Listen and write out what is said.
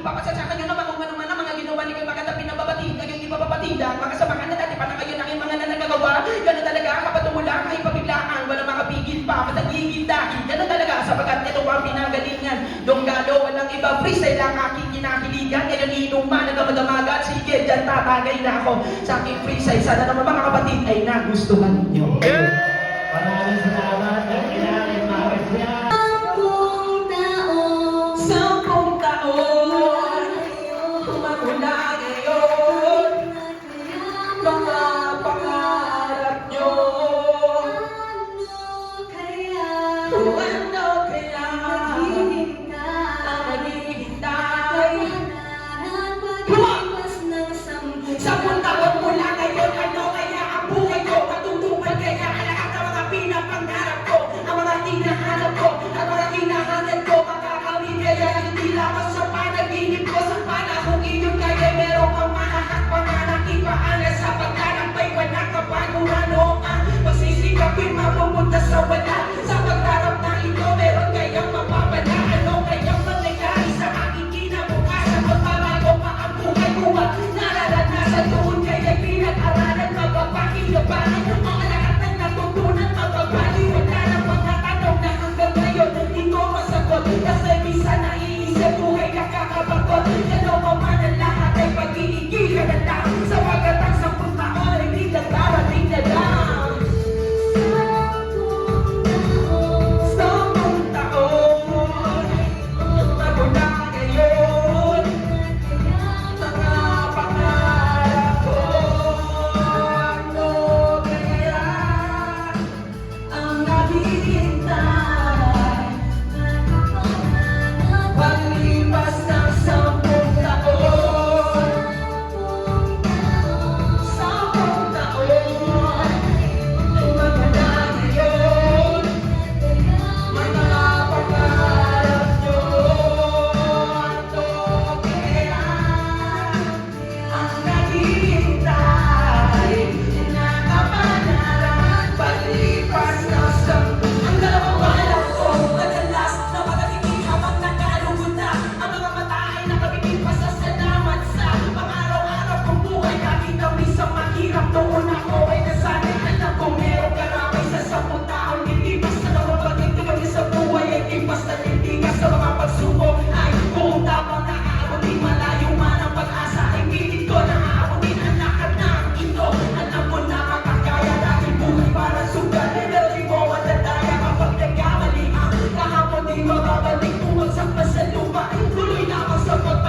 Papasasyakan nyo naman kung ano man ang mga ginawa ni kay maganda pinababati, kayong ipapabatida, makasamahan na dati pa na kayo ng mga nanagagawa. Ganun talaga, kapatumulang, ay pabiglaan, walang makapigil pa, matagigil dahil. Ganun talaga, sapagkat ito ang pinagalingan. Donggalo, walang iba, freestyle lang aking kinakiligan. Ngayon inuman, nagamadamagan, sige, dyan tatagay na ako sa aking freestyle. Sana naman mga kapatid ay nagustuhan ninyo. Maraming salamat at kailangan makasya. Sampung taon, magmula ngayon, mga pangarap nyo. Ano kaya ang maghihintay? Sampung taon mula ngayon, ano kaya ang buhay ko? Matutupad kaya ang lahat ng mga pinapangarap ko, ang mga hinahanap ko, ang mga hinahanap ko. Makakawin kaya hindi lamang sa panaginip ko. Sa panahong iyon kaya meron kang mahahak, pangarap ipaangas sa pagkarampay. Walang kapaguran o ang pagsisikapin mapupunta sa wala.